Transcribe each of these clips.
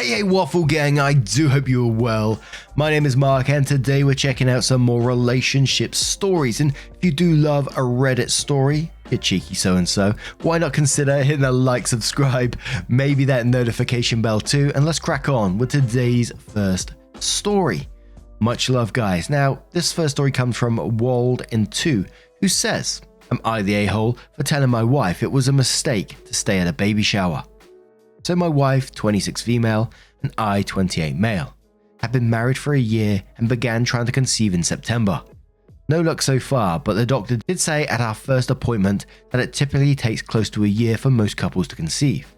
Hey Waffle Gang, I do hope you are well. My name is Mark and today we're checking out some more relationship stories, and if you do love a Reddit story, you cheeky so-and-so, why not consider hitting the like, subscribe, maybe that notification bell too, and let's crack on with today's first story. Much love guys. Now, this first story comes from Wald2, who says, am I the a-hole for telling my wife it was a mistake to stay at a baby shower? So my wife, 26 female, and I, 28 male, had been married for a year and began trying to conceive in September. No luck so far, but the doctor did say at our first appointment that it typically takes close to a year for most couples to conceive.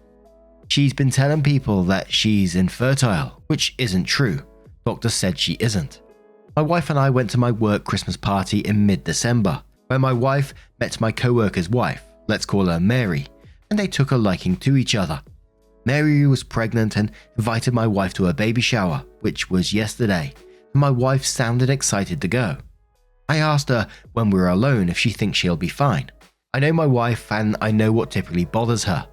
She's been telling people that she's infertile, which isn't true. Doctor said she isn't. My wife and I went to my work Christmas party in mid-December, where my wife met my co-worker's wife, let's call her Mary, and they took a liking to each other. Mary was pregnant and invited my wife to her baby shower, which was yesterday, and my wife sounded excited to go. I asked her when we were alone if she thinks she'll be fine. I know my wife and I know what typically bothers her.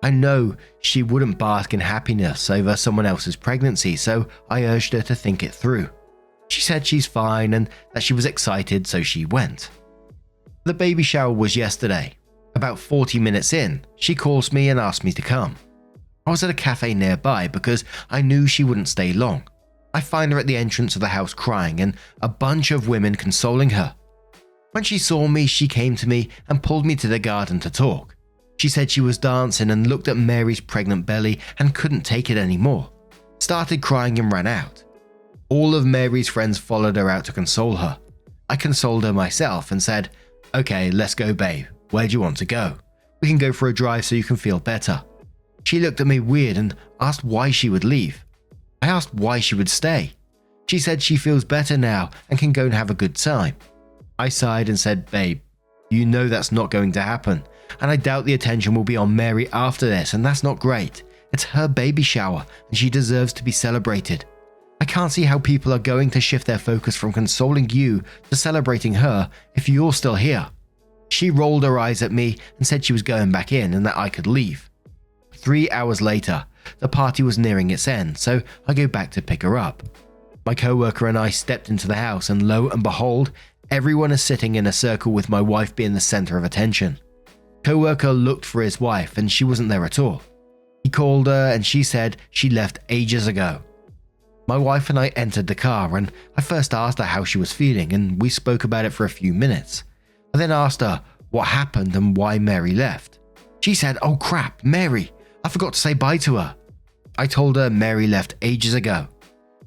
I know she wouldn't bask in happiness over someone else's pregnancy, so I urged her to think it through. She said she's fine and that she was excited, so she went. The baby shower was yesterday. About 40 minutes in, she calls me and asks me to come. I was at a cafe nearby because I knew she wouldn't stay long. I find her at the entrance of the house crying and a bunch of women consoling her. When she saw me, she came to me and pulled me to the garden to talk. She said she was dancing and looked at Mary's pregnant belly and couldn't take it anymore. Started crying and ran out. All of Mary's friends followed her out to console her. I consoled her myself and said, okay, let's go babe, where do you want to go? We can go for a drive so you can feel better. She looked at me weird and asked why she would leave. I asked why she would stay. She said she feels better now and can go and have a good time. I sighed and said, babe, you know that's not going to happen, and I doubt the attention will be on Mary after this, and that's not great. It's her baby shower and she deserves to be celebrated. I can't see how people are going to shift their focus from consoling you to celebrating her if you're still here. She rolled her eyes at me and said she was going back in and that I could leave. 3 hours later, the party was nearing its end, so I go back to pick her up. My co-worker and I stepped into the house and lo and behold, everyone is sitting in a circle with my wife being the center of attention. Co-worker looked for his wife and she wasn't there at all. He called her and she said she left ages ago. My wife and I entered the car and I first asked her how she was feeling and we spoke about it for a few minutes. I then asked her what happened and why Mary left. She said, oh crap, Mary, I forgot to say bye to her. I told her Mary left ages ago.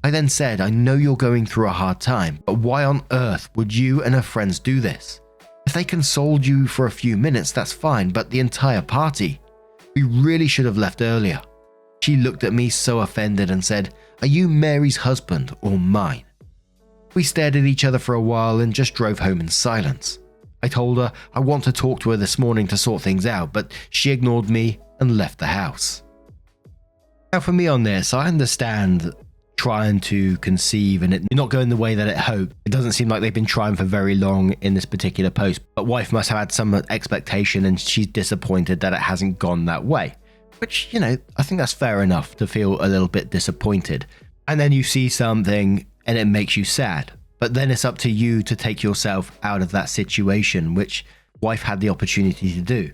I then said, I know you're going through a hard time, but why on earth would you and her friends do this? If they consoled you for a few minutes, that's fine, but the entire party? We really should have left earlier. She looked at me so offended and said, are you Mary's husband or mine? We stared at each other for a while and just drove home in silence. I told her I want to talk to her this morning to sort things out, but she ignored me and left the house. Now for me on this, I understand trying to conceive and it not going the way that it hoped. It doesn't seem like they've been trying for very long in this particular post, but wife must have had some expectation and she's disappointed that it hasn't gone that way. Which, you know, I think that's fair enough to feel a little bit disappointed. And then you see something and it makes you sad. But then it's up to you to take yourself out of that situation, which wife had the opportunity to do.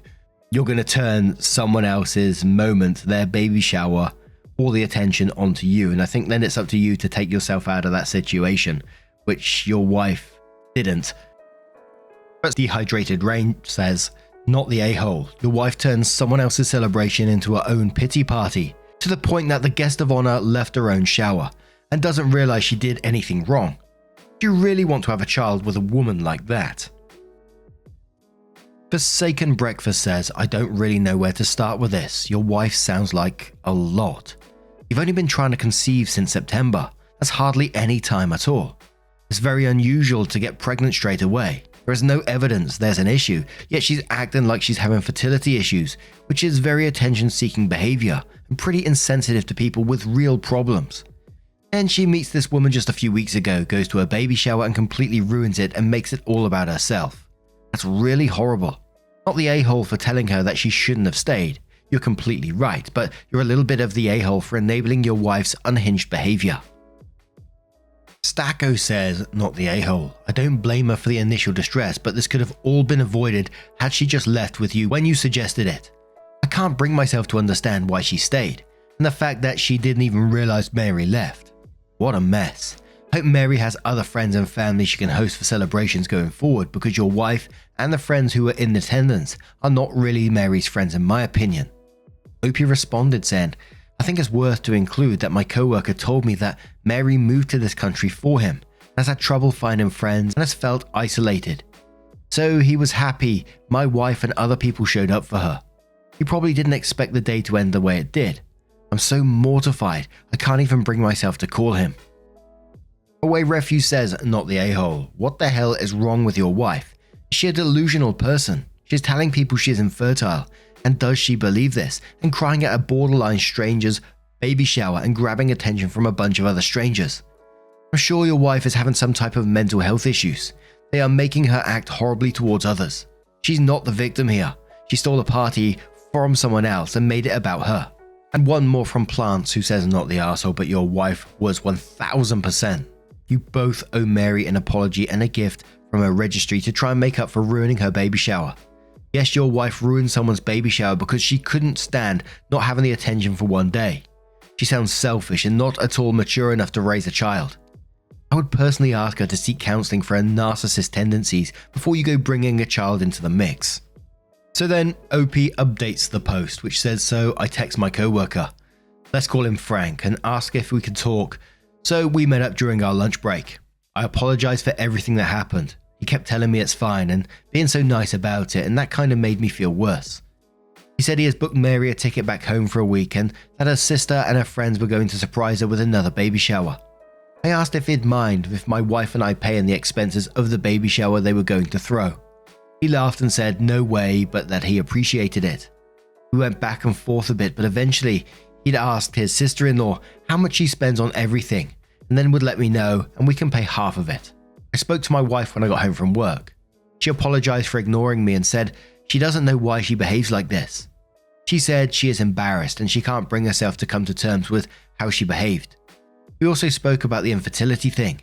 You're going to turn someone else's moment, their baby shower, all the attention onto you. And I think then it's up to you to take yourself out of that situation, which your wife didn't. Dehydrated Rain says, not the a-hole. Your wife turns someone else's celebration into her own pity party, to the point that the guest of honor left her own shower and doesn't realize she did anything wrong. Do you really want to have a child with a woman like that? Forsaken Breakfast says, I don't really know where to start with this. Your wife sounds like a lot. You've only been trying to conceive since September. That's hardly any time at all. It's very unusual to get pregnant straight away. There is no evidence there's an issue, yet she's acting like she's having fertility issues, which is very attention-seeking behavior and pretty insensitive to people with real problems. And she meets this woman just a few weeks ago, goes to her baby shower and completely ruins it and makes it all about herself. That's really horrible. Not the a-hole for telling her that she shouldn't have stayed. You're completely right, but you're a little bit of the a-hole for enabling your wife's unhinged behavior. Stacko says, not the a-hole. I don't blame her for the initial distress, but this could have all been avoided had she just left with you when you suggested it. I can't bring myself to understand why she stayed, and the fact that she didn't even realize Mary left. What a mess. Hope Mary has other friends and family she can host for celebrations going forward, because your wife and the friends who were in attendance are not really Mary's friends in my opinion. Opie responded saying, I think it's worth to include that my co-worker told me that Mary moved to this country for him, has had trouble finding friends and has felt isolated. So he was happy my wife and other people showed up for her. He probably didn't expect the day to end the way it did. I'm so mortified I can't even bring myself to call him. Away Refuse says, not the a-hole. What the hell is wrong with your wife? Is she a delusional person? She's telling people she's infertile. And does she believe this? And crying at a borderline stranger's baby shower and grabbing attention from a bunch of other strangers. I'm sure your wife is having some type of mental health issues. They are making her act horribly towards others. She's not the victim here. She stole a party from someone else and made it about her. And one more from Plants who says, not the arsehole, but your wife was 1000%. You both owe Mary an apology and a gift from a registry to try and make up for ruining her baby shower. Yes, your wife ruined someone's baby shower because she couldn't stand not having the attention for one day. She sounds selfish and not at all mature enough to raise a child. I would personally ask her to seek counseling for her narcissist tendencies before you go bringing a child into the mix. So then, OP updates the post, which says, so I text my co-worker, let's call him Frank, and ask if we could talk. So we met up during our lunch break. I apologized for everything that happened. He kept telling me it's fine and being so nice about it, and that kind of made me feel worse. He said he has booked Mary a ticket back home for a week and that her sister and her friends were going to surprise her with another baby shower. I asked if he'd mind if my wife and I pay in the expenses of the baby shower they were going to throw. He laughed and said no way, but that he appreciated it. We went back and forth a bit, but eventually he'd asked his sister-in-law how much she spends on everything and then would let me know and we can pay half of it. I spoke to my wife when I got home from work. She apologized for ignoring me and said she doesn't know why she behaves like this. She said she is embarrassed and she can't bring herself to come to terms with how she behaved. We also spoke about the infertility thing.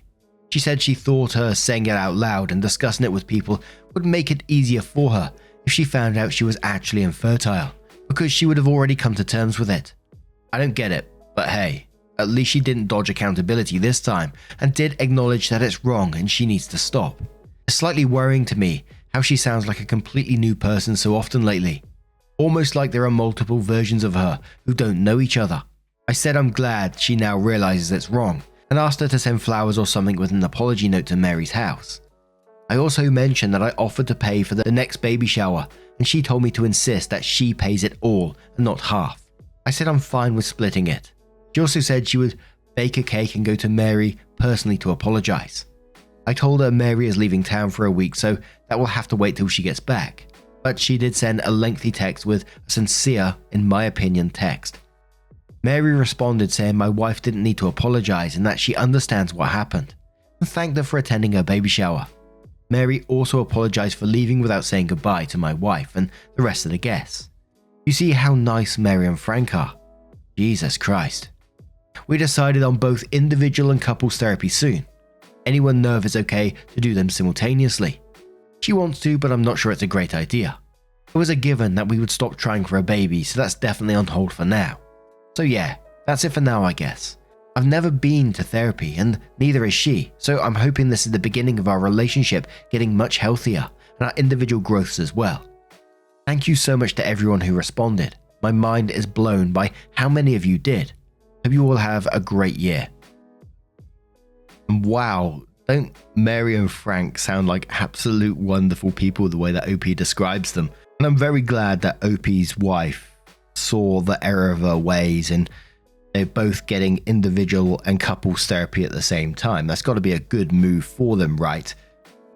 She said she thought her saying it out loud and discussing it with people would make it easier for her if she found out she was actually infertile, because she would have already come to terms with it. I don't get it, but hey. At least she didn't dodge accountability this time and did acknowledge that it's wrong and she needs to stop. It's slightly worrying to me how she sounds like a completely new person so often lately. Almost like there are multiple versions of her who don't know each other. I said I'm glad she now realizes it's wrong and asked her to send flowers or something with an apology note to Mary's house. I also mentioned that I offered to pay for the next baby shower and she told me to insist that she pays it all and not half. I said I'm fine with splitting it. She also said she would bake a cake and go to Mary personally to apologize. I told her Mary is leaving town for a week, so that will have to wait till she gets back. But she did send a lengthy text with a sincere, in my opinion, text. Mary responded saying my wife didn't need to apologize and that she understands what happened, and thanked her for attending her baby shower. Mary also apologized for leaving without saying goodbye to my wife and the rest of the guests. You see how nice Mary and Frank are. Jesus Christ. We decided on both individual and couples therapy soon. Anyone know if it's okay to do them simultaneously? She wants to, but I'm not sure it's a great idea. It was a given that we would stop trying for a baby, so that's definitely on hold for now. So yeah, that's it for now I guess. I've never been to therapy and neither is she, so I'm hoping this is the beginning of our relationship getting much healthier and our individual growths as well. Thank you so much to everyone who responded. My mind is blown by how many of you did. Hope you all have a great year. And wow, don't Mary and Frank sound like absolute wonderful people the way that OP describes them? And I'm very glad that OP's wife saw the error of her ways and they're both getting individual and couples therapy at the same time. That's got to be a good move for them, right?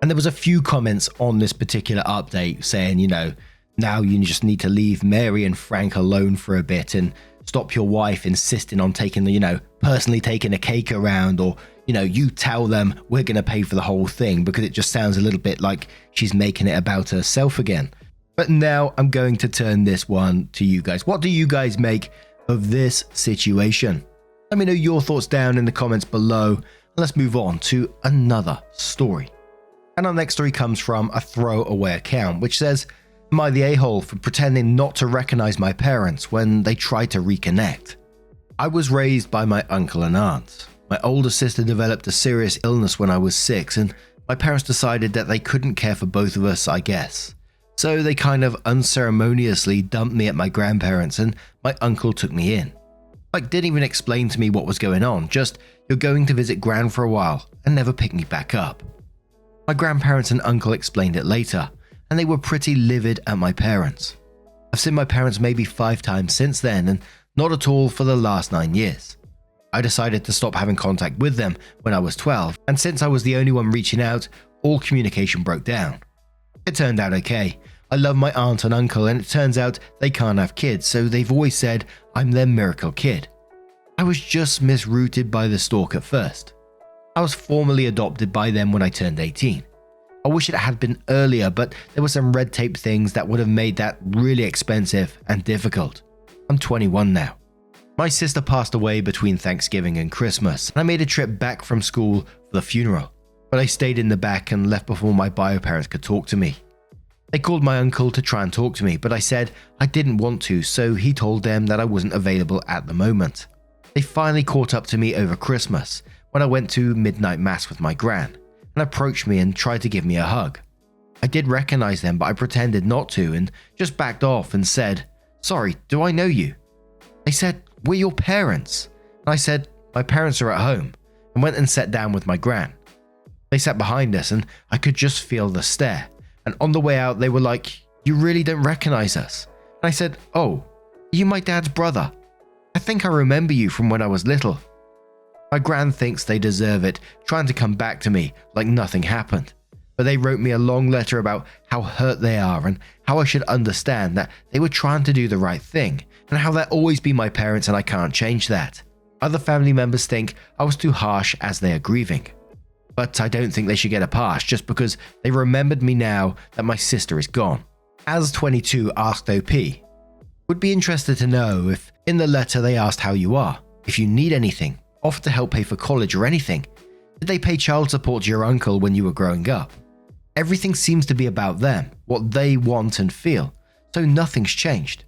And there was a few comments on this particular update saying, you know, now you just need to leave Mary and Frank alone for a bit and stop your wife insisting on taking the, personally taking a cake around, or, you tell them we're going to pay for the whole thing, because it just sounds a little bit like she's making it about herself again. But now I'm going to turn this one to you guys. What do you guys make of this situation? Let me know your thoughts down in the comments below. Let's move on to another story. And our next story comes from a throwaway account, which says, "Am I the a-hole for pretending not to recognize my parents when they tried to reconnect? I was raised by my uncle and aunt. My older sister developed a serious illness when I was 6, and my parents decided that they couldn't care for both of us, I guess. So they kind of unceremoniously dumped me at my grandparents, and my uncle took me in. Like, didn't even explain to me what was going on, just, you're going to visit Gran for a while, and never pick me back up. My grandparents and uncle explained it later, and they were pretty livid at my parents. I've seen my parents maybe 5 times since then, and not at all for the last 9 years. I decided to stop having contact with them when I was 12, and since I was the only one reaching out, all communication broke down. It turned out okay. I love my aunt and uncle, and it turns out they can't have kids, so they've always said I'm their miracle kid. I was just misrouted by the stork at first. I was formally adopted by them when I turned 18. I wish it had been earlier, but there were some red tape things that would have made that really expensive and difficult. I'm 21 now. My sister passed away between Thanksgiving and Christmas, and I made a trip back from school for the funeral, but I stayed in the back and left before my bio parents could talk to me. They called my uncle to try and talk to me, but I said I didn't want to, so he told them that I wasn't available at the moment. They finally caught up to me over Christmas when I went to midnight mass with my gran, and approached me and tried to give me a hug. I did recognize them, but I pretended not to and just backed off and said, "Sorry, do I know you?" They said, "We're your parents." And I said, "My parents are at home," and went and sat down with my gran. They sat behind us and I could just feel the stare. And on the way out, they were like, "You really don't recognize us?" And I said, "Oh, you my dad's brother. I think I remember you from when I was little." My gran thinks they deserve it, trying to come back to me like nothing happened. But they wrote me a long letter about how hurt they are and how I should understand that they were trying to do the right thing, and how they'll always be my parents and I can't change that. Other family members think I was too harsh as they are grieving. But I don't think they should get a pass just because they remembered me now that my sister is gone. As 22 asked OP, "Would be interested to know if in the letter they asked how you are, if you need anything, offered to help pay for college or anything. Did they pay child support to your uncle when you were growing up? Everything seems to be about them, what they want and feel, so nothing's changed."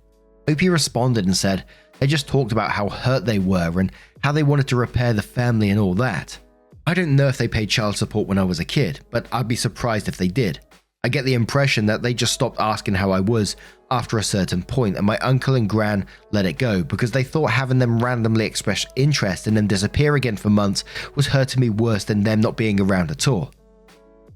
OP responded and said they just talked about how hurt they were and how they wanted to repair the family and all that. I don't know if they paid child support when I was a kid, but I'd be surprised if they did. I get the impression that they just stopped asking how I was after a certain point, and my uncle and gran let it go because they thought having them randomly express interest and then disappear again for months was hurting me worse than them not being around at all.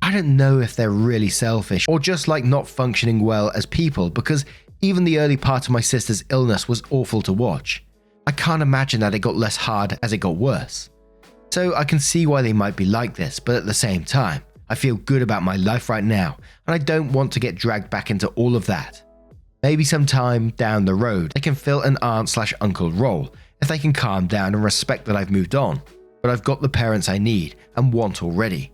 I don't know if they're really selfish or just like not functioning well as people, because even the early part of my sister's illness was awful to watch. I can't imagine that it got less hard as it got worse. So I can see why they might be like this, but at the same time, I feel good about my life right now, and I don't want to get dragged back into all of that. Maybe sometime down the road, they can fill an aunt/uncle role if they can calm down and respect that I've moved on, but I've got the parents I need and want already.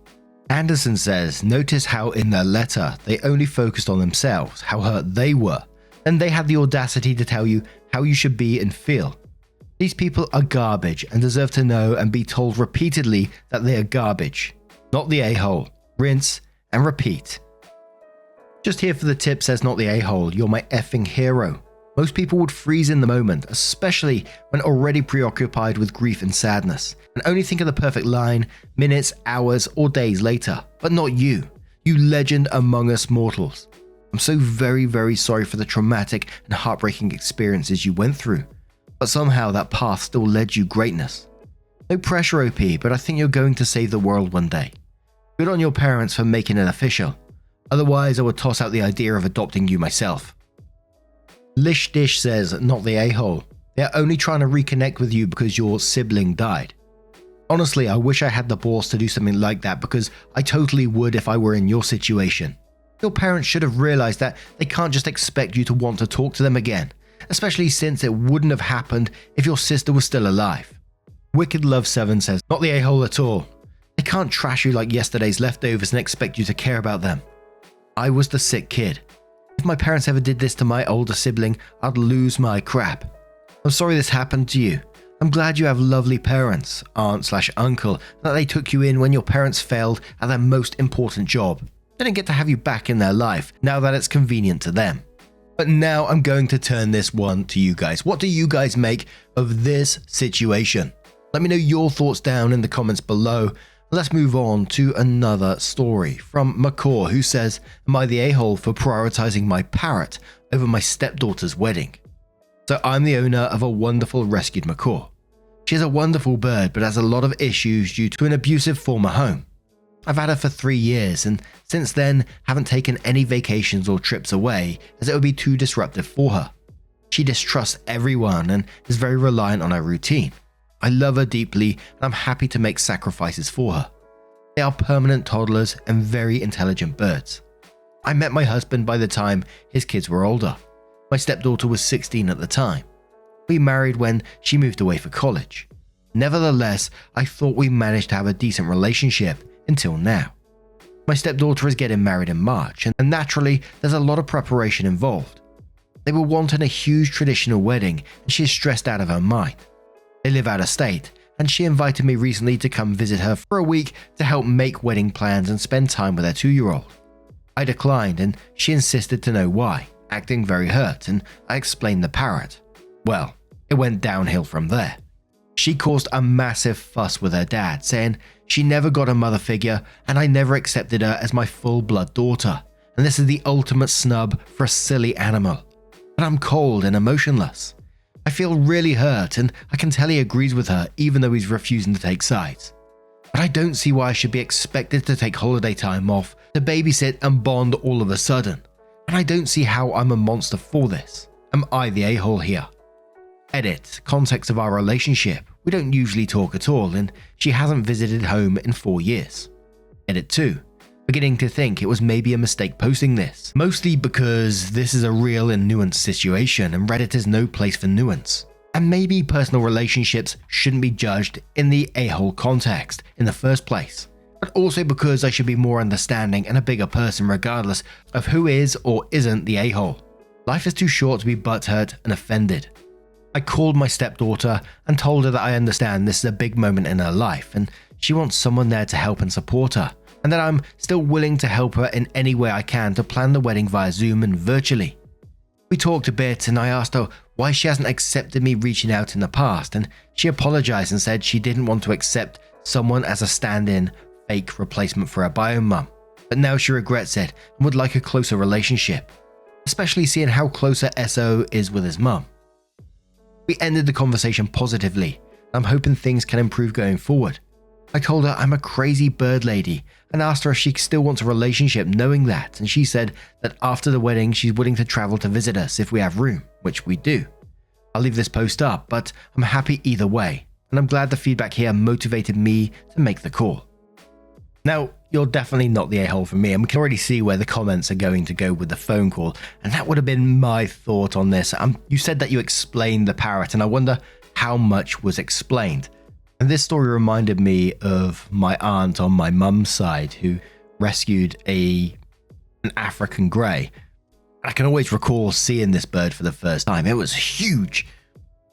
Anderson says, notice how in their letter they only focused on themselves, how hurt they were, and they had the audacity to tell you how you should be and feel. These people are garbage and deserve to know and be told repeatedly that they are garbage, not the a-hole. Rinse and repeat. Just here for the tip, says Not the a-hole, you're my effing hero. Most people would freeze in the moment, especially when already preoccupied with grief and sadness, and only think of the perfect line minutes, hours, or days later. But not you, you legend among us mortals. I'm so very, very sorry for the traumatic and heartbreaking experiences you went through, but somehow that path still led you greatness. No pressure, OP, but I think you're going to save the world one day. Good on your parents for making it official. Otherwise, I would toss out the idea of adopting you myself. Lish Dish says, Not the a-hole. They're only trying to reconnect with you because your sibling died. Honestly, I wish I had the balls to do something like that, because I totally would if I were in your situation. Your parents should have realized that they can't just expect you to want to talk to them again, especially since it wouldn't have happened if your sister was still alive. Wicked Love 7 says, Not the a-hole at all. They can't trash you like yesterday's leftovers and expect you to care about them. I was the sick kid. If my parents ever did this to my older sibling, I'd lose my crap. I'm sorry this happened to you. I'm glad you have lovely parents, aunt/uncle, that they took you in when your parents failed at their most important job. They didn't get to have you back in their life now that it's convenient to them. But now I'm going to turn this one to you guys. What do you guys make of this situation? Let me know your thoughts down in the comments below. Let's move on to another story from McCaw, who says, am I the a-hole for prioritizing my parrot over my stepdaughter's wedding? So I'm the owner of a wonderful rescued macaw. She is a wonderful bird, but has a lot of issues due to an abusive former home. I've had her for 3 years, and since then haven't taken any vacations or trips away as it would be too disruptive for her. She distrusts everyone and is very reliant on her routine. I love her deeply and I'm happy to make sacrifices for her. They are permanent toddlers and very intelligent birds. I met my husband by the time his kids were older. My stepdaughter was 16 at the time. We married when she moved away for college. Nevertheless, I thought we managed to have a decent relationship until now. My stepdaughter is getting married in March, and naturally there's a lot of preparation involved. They were wanting a huge traditional wedding and she is stressed out of her mind. They live out of state, and she invited me recently to come visit her for a week to help make wedding plans and spend time with her 2-year-old. I declined and she insisted to know why, acting very hurt, and I explained the parrot. Well, it went downhill from there. She caused a massive fuss with her dad, saying she never got a mother figure and I never accepted her as my full-blood daughter, and this is the ultimate snub for a silly animal. But I'm cold and emotionless. I feel really hurt and I can tell he agrees with her even though he's refusing to take sides. But I don't see why I should be expected to take holiday time off to babysit and bond all of a sudden. And I don't see how I'm a monster for this. Am I the a-hole here? Edit. Context of our relationship. We don't usually talk at all and she hasn't visited home in 4 years. Edit 2. Beginning to think it was maybe a mistake posting this. Mostly because this is a real and nuanced situation and Reddit is no place for nuance. And maybe personal relationships shouldn't be judged in the a-hole context in the first place. But also because I should be more understanding and a bigger person regardless of who is or isn't the a-hole. Life is too short to be butthurt and offended. I called my stepdaughter and told her that I understand this is a big moment in her life and she wants someone there to help and support her, and that I'm still willing to help her in any way I can to plan the wedding via Zoom and virtually. We talked a bit and I asked her why she hasn't accepted me reaching out in the past, and she apologized and said she didn't want to accept someone as a stand-in fake replacement for her bio mum, but now she regrets it and would like a closer relationship, especially seeing how close her SO is with his mum. We ended the conversation positively. I'm hoping things can improve going forward. I told her I'm a crazy bird lady and asked her if she still wants a relationship knowing that, and she said that after the wedding she's willing to travel to visit us if we have room, which we do. I'll leave this post up, but I'm happy either way, and I'm glad the feedback here motivated me to make the call. Now, you're definitely not the a-hole for me, and we can already see where the comments are going to go with the phone call, and that would have been my thought on this. You said that you explained the parrot, and I wonder how much was explained. And this story reminded me of my aunt on my mum's side who rescued an African grey. I can always recall seeing this bird for the first time. It was huge.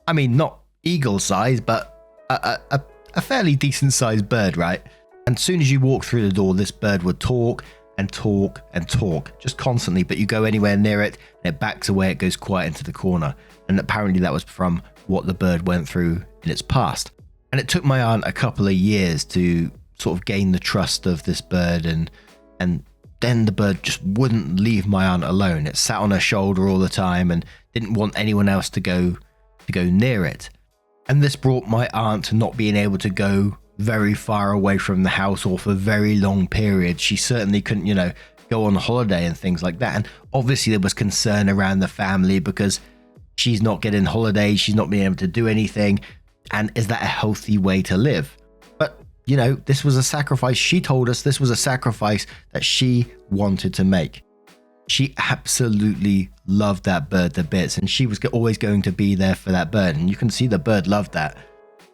I mean, not eagle size, but a fairly decent sized bird, right? And as soon as you walk through the door, this bird would talk and talk and talk, just constantly, but you go anywhere near it, and it backs away, it goes quiet into the corner. And apparently that was from what the bird went through in its past. And it took my aunt a couple of years to sort of gain the trust of this bird, and then the bird just wouldn't leave my aunt alone. It sat on her shoulder all the time and didn't want anyone else to go near it. And this brought my aunt to not being able to go very far away from the house or for very long periods. She certainly couldn't, go on holiday and things like that. And obviously there was concern around the family because she's not getting holidays, she's not being able to do anything. And is that a healthy way to live? But, this was a sacrifice. She told us this was a sacrifice that she wanted to make. She absolutely loved that bird to bits, and she was always going to be there for that bird. And you can see the bird loved that.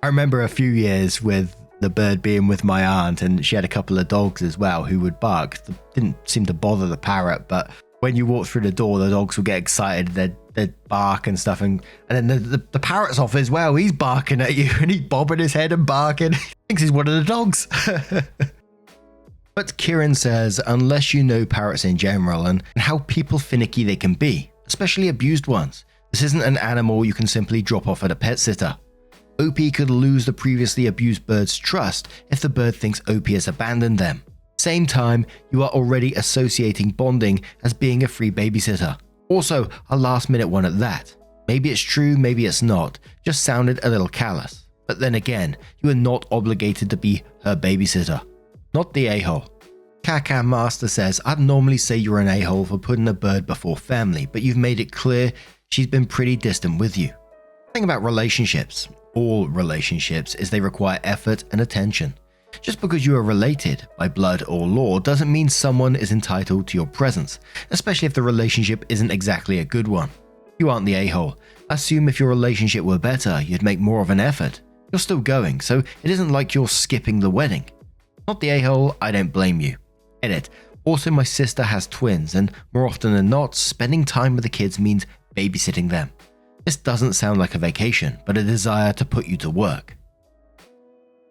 I remember a few years with the bird being with my aunt, and she had a couple of dogs as well who would bark. Didn't seem to bother the parrot, but when you walk through the door, the dogs will get excited. They'd bark and stuff. And then the parrot's off as well. He's barking at you and he's bobbing his head and barking. He thinks he's one of the dogs. But Kieran says, unless you know parrots in general and how people finicky they can be, especially abused ones, this isn't an animal you can simply drop off at a pet sitter. OP could lose the previously abused bird's trust if the bird thinks OP has abandoned them. Same time, you are already associating bonding as being a free babysitter. Also, a last minute one at that. Maybe it's true, maybe it's not, just sounded a little callous. But then again, you are not obligated to be her babysitter. Not the a-hole. Kaka Master says, I'd normally say you're an a-hole for putting a bird before family, but you've made it clear she's been pretty distant with you. The thing about relationships, all relationships, is they require effort and attention. Just because you are related by blood or law doesn't mean someone is entitled to your presence, especially if the relationship isn't exactly a good one. You aren't the a-hole. Assume if your relationship were better, you'd make more of an effort. You're still going, so it isn't like you're skipping the wedding. Not the a-hole, I don't blame you. Edit. Also, my sister has twins, and more often than not, spending time with the kids means babysitting them. This doesn't sound like a vacation, but a desire to put you to work.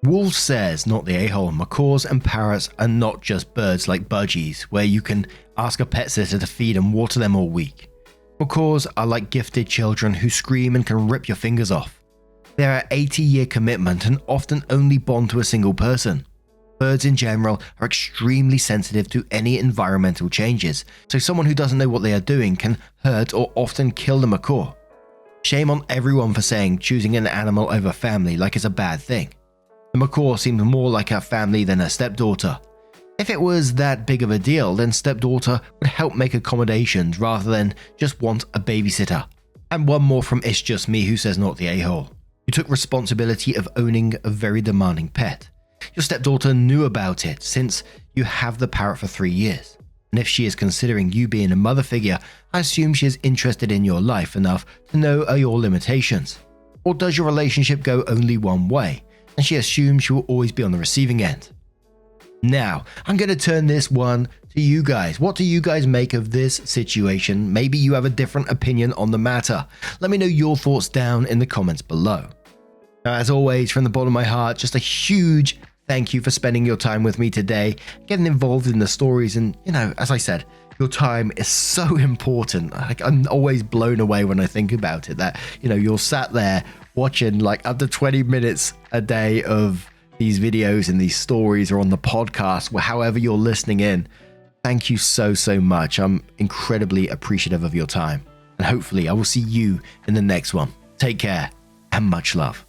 Wolf says, not the a-hole, macaws and parrots are not just birds like budgies, where you can ask a pet sitter to feed and water them all week. Macaws are like gifted children who scream and can rip your fingers off. They are an 80-year commitment and often only bond to a single person. Birds in general are extremely sensitive to any environmental changes, so someone who doesn't know what they are doing can hurt or often kill the macaw. Shame on everyone for saying choosing an animal over family like it's a bad thing. The macaw seems more like her family than her stepdaughter. If it was that big of a deal, then stepdaughter would help make accommodations rather than just want a babysitter. And one more from It's Just Me who says not the a-hole. You took responsibility of owning a very demanding pet. Your stepdaughter knew about it since you have the parrot for 3 years. And if she is considering you being a mother figure, I assume she is interested in your life enough to know your limitations. Or does your relationship go only one way, and she assumes she will always be on the receiving end? Now, I'm going to turn this one to you guys. What do you guys make of this situation? Maybe you have a different opinion on the matter. Let me know your thoughts down in the comments below. Now, as always, from the bottom of my heart, just a huge thank you for spending your time with me today, getting involved in the stories. And, as I said, your time is so important. I'm always blown away when I think about it that, you're sat there watching like up to 20 minutes a day of these videos and these stories or on the podcast, or however you're listening in. Thank you so, so much. I'm incredibly appreciative of your time. And hopefully I will see you in the next one. Take care and much love.